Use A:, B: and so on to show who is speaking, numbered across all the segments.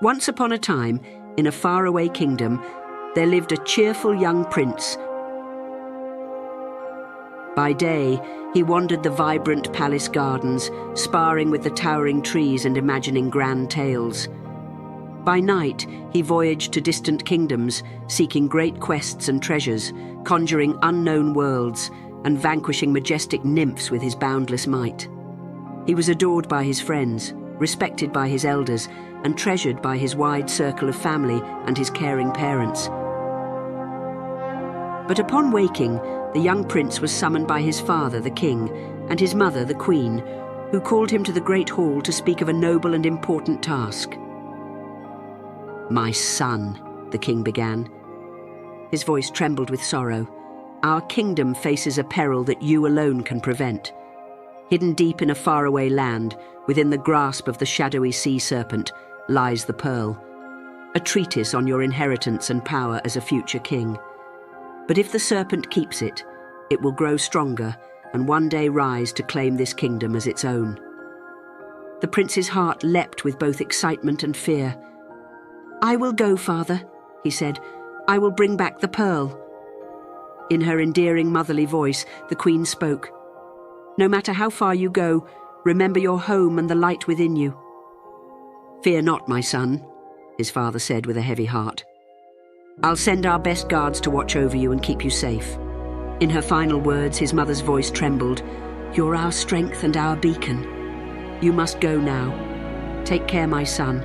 A: Once upon a time, in a faraway kingdom, there lived a cheerful young prince. By day, he wandered the vibrant palace gardens, sparring with the towering trees and imagining grand tales. By night, he voyaged to distant kingdoms, seeking great quests and treasures, conjuring unknown worlds, and vanquishing majestic nymphs with his boundless might. He was adored by his friends, respected by his elders, and treasured by his wide circle of family and his caring parents. But upon waking, the young prince was summoned by his father, the king, and his mother, the queen, who called him to the great hall to speak of a noble and important task. "My son," the king began. His voice trembled with sorrow. "Our kingdom faces a peril that you alone can prevent. Hidden deep in a faraway land, within the grasp of the shadowy sea serpent, lies the pearl, a treatise on your inheritance and power as a future king. But if the serpent keeps it, it will grow stronger and one day rise to claim this kingdom as its own." The prince's heart leapt with both excitement and fear. "I will go, father," he said. "I will bring back the pearl." In her endearing motherly voice, the queen spoke. "No matter how far you go, remember your home and the light within you." "Fear not, my son," his father said with a heavy heart. "I'll send our best guards to watch over you and keep you safe." In her final words, his mother's voice trembled. "You're our strength and our beacon. You must go now. Take care, my son."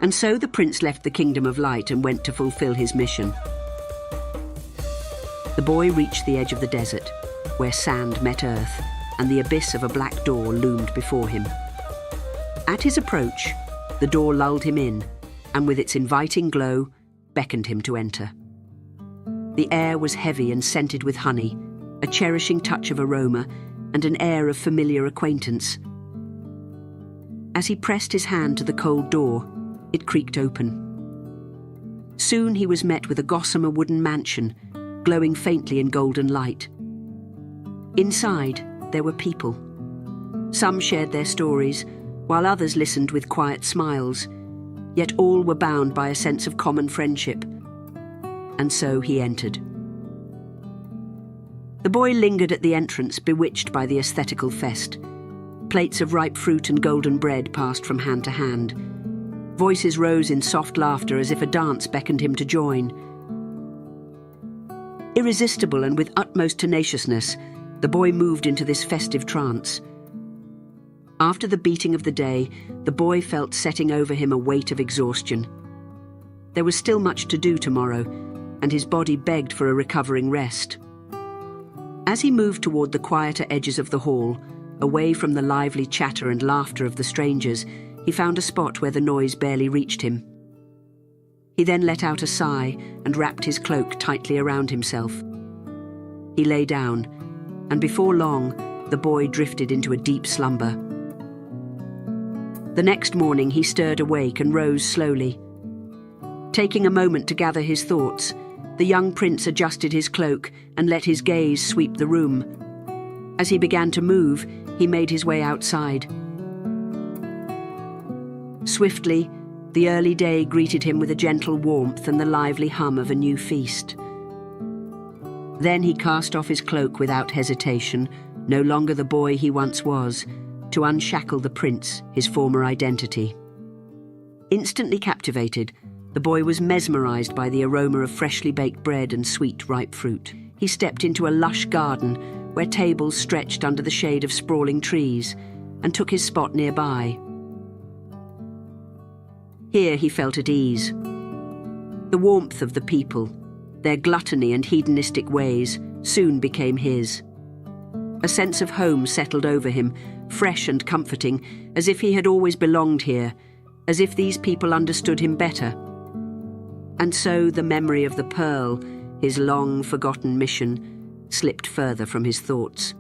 A: And so the prince left the Kingdom of Light and went to fulfill his mission. The boy reached the edge of the desert, where sand met earth, and the abyss of a black door loomed before him. At his approach, the door lulled him in, and with its inviting glow, beckoned him to enter. The air was heavy and scented with honey, a cherishing touch of aroma, and an air of familiar acquaintance. As he pressed his hand to the cold door, it creaked open. Soon he was met with a gossamer wooden mansion, glowing faintly in golden light. Inside, there were people. Some shared their stories, while others listened with quiet smiles, yet all were bound by a sense of common friendship. And so he entered. The boy lingered at the entrance, bewitched by the aesthetical fest. Plates of ripe fruit and golden bread passed from hand to hand. Voices rose in soft laughter as if a dance beckoned him to join. Irresistible and with utmost tenaciousness, the boy moved into this festive trance. After the beating of the day, the boy felt setting over him a weight of exhaustion. There was still much to do tomorrow, and his body begged for a recovering rest. As he moved toward the quieter edges of the hall, away from the lively chatter and laughter of the strangers, he found a spot where the noise barely reached him. He then let out a sigh and wrapped his cloak tightly around himself. He lay down, and before long, the boy drifted into a deep slumber. The next morning he stirred awake and rose slowly. Taking a moment to gather his thoughts, the young prince adjusted his cloak and let his gaze sweep the room. As he began to move, he made his way outside. Swiftly, the early day greeted him with a gentle warmth and the lively hum of a new feast. Then he cast off his cloak without hesitation, no longer the boy he once was, to unshackle the prince, his former identity. Instantly captivated, the boy was mesmerized by the aroma of freshly baked bread and sweet, ripe fruit. He stepped into a lush garden where tables stretched under the shade of sprawling trees, and took his spot nearby. Here he felt at ease. The warmth of the people, their gluttony and hedonistic ways, soon became his. A sense of home settled over him, fresh and comforting, as if he had always belonged here, as if these people understood him better. And so the memory of the pearl, his long-forgotten mission, slipped further from his thoughts.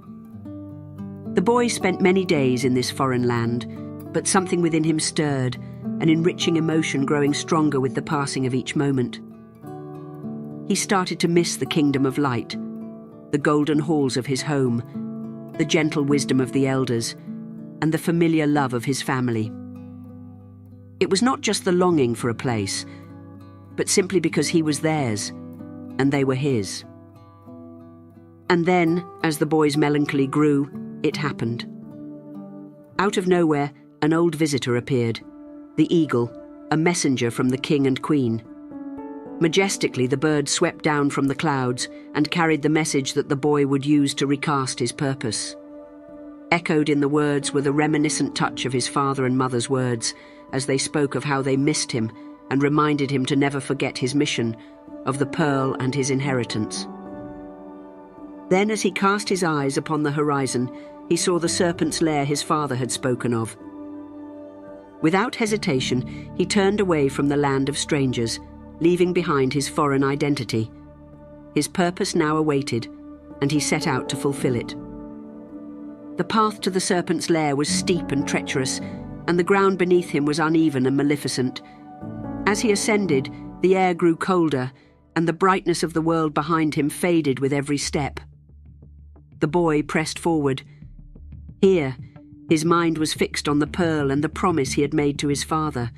A: The boy spent many days in this foreign land, but something within him stirred, an enriching emotion growing stronger with the passing of each moment. He started to miss the Kingdom of Light, the golden halls of his home, the gentle wisdom of the elders, and the familiar love of his family. It was not just the longing for a place, but simply because he was theirs, and they were his. And then, as the boy's melancholy grew, it happened. Out of nowhere, an old visitor appeared, the eagle, a messenger from the king and queen. Majestically, the bird swept down from the clouds and carried the message that the boy would use to recast his purpose. Echoed in the words were the reminiscent touch of his father and mother's words, as they spoke of how they missed him and reminded him to never forget his mission, of the pearl and his inheritance. Then, as he cast his eyes upon the horizon, he saw the serpent's lair his father had spoken of. Without hesitation, he turned away from the land of strangers, leaving behind his foreign identity. His purpose now awaited, and he set out to fulfill it. The path to the serpent's lair was steep and treacherous, and the ground beneath him was uneven and maleficent. As he ascended, the air grew colder, and the brightness of the world behind him faded with every step. The boy pressed forward. Here, his mind was fixed on the pearl and the promise he had made to his father.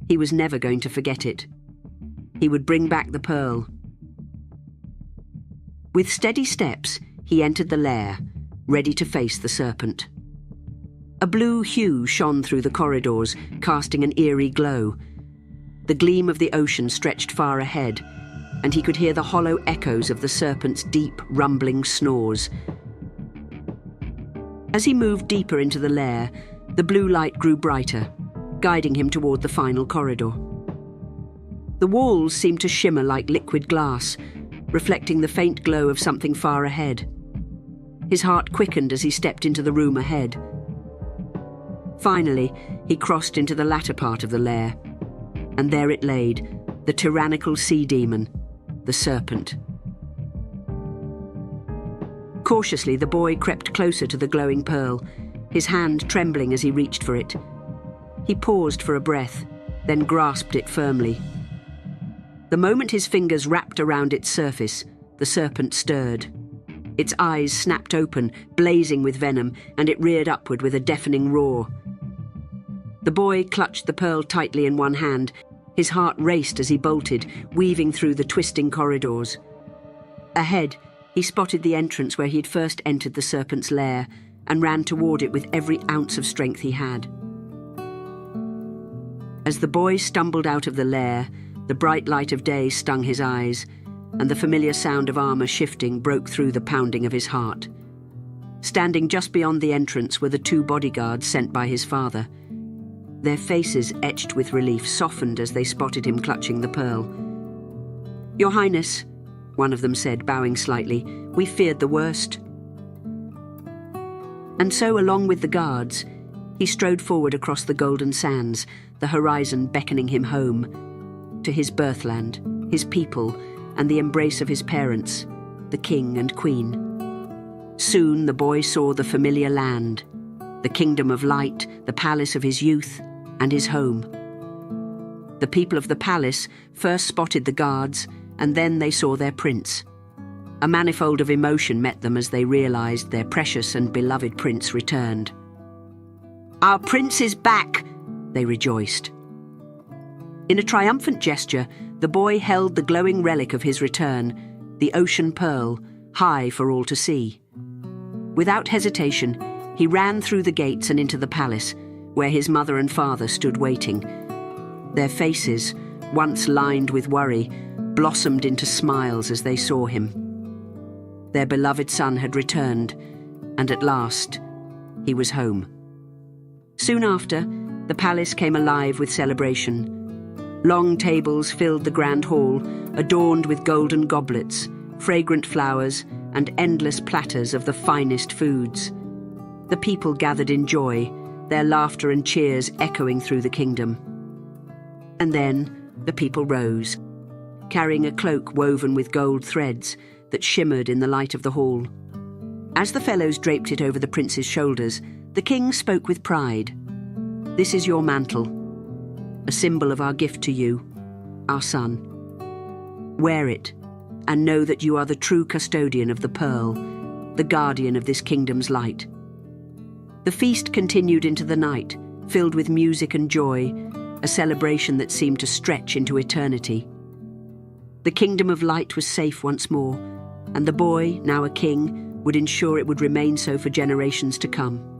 A: He was never going to forget it. He would bring back the pearl. With steady steps, he entered the lair, ready to face the serpent. A blue hue shone through the corridors, casting an eerie glow. The gleam of the ocean stretched far ahead, and he could hear the hollow echoes of the serpent's deep, rumbling snores. As he moved deeper into the lair, the blue light grew brighter, guiding him toward the final corridor. The walls seemed to shimmer like liquid glass, reflecting the faint glow of something far ahead. His heart quickened as he stepped into the room ahead. Finally, he crossed into the latter part of the lair, and there it laid, the tyrannical sea demon, the serpent. Cautiously, the boy crept closer to the glowing pearl, his hand trembling as he reached for it. He paused for a breath, then grasped it firmly. The moment his fingers wrapped around its surface, the serpent stirred. Its eyes snapped open, blazing with venom, and it reared upward with a deafening roar. The boy clutched the pearl tightly in one hand. His heart raced as he bolted, weaving through the twisting corridors. Ahead, he spotted the entrance where he had first entered the serpent's lair and ran toward it with every ounce of strength he had. As the boy stumbled out of the lair, the bright light of day stung his eyes, and the familiar sound of armor shifting broke through the pounding of his heart. Standing just beyond the entrance were the two bodyguards sent by his father. Their faces, etched with relief, softened as they spotted him clutching the pearl. "Your Highness," one of them said, bowing slightly, "we feared the worst." And so, along with the guards, he strode forward across the golden sands, the horizon beckoning him home, to his birthland, his people, and the embrace of his parents, the king and queen. Soon the boy saw the familiar land, the kingdom of light, the palace of his youth, and his home. The people of the palace first spotted the guards, and then they saw their prince. A manifold of emotion met them as they realized their precious and beloved prince returned. "Our prince is back!" they rejoiced. In a triumphant gesture, the boy held the glowing relic of his return, the ocean pearl, high for all to see. Without hesitation, he ran through the gates and into the palace, where his mother and father stood waiting. Their faces, once lined with worry, blossomed into smiles as they saw him. Their beloved son had returned, and at last, he was home. Soon after, the palace came alive with celebration. Long tables filled the grand hall, adorned with golden goblets, fragrant flowers, and endless platters of the finest foods. The people gathered in joy, their laughter and cheers echoing through the kingdom. And then the people rose, carrying a cloak woven with gold threads that shimmered in the light of the hall. As the fellows draped it over the prince's shoulders, the king spoke with pride. "This is your mantle, a symbol of our gift to you, our son. Wear it, and know that you are the true custodian of the pearl, the guardian of this kingdom's light." The feast continued into the night, filled with music and joy, a celebration that seemed to stretch into eternity. The kingdom of light was safe once more, and the boy, now a king, would ensure it would remain so for generations to come.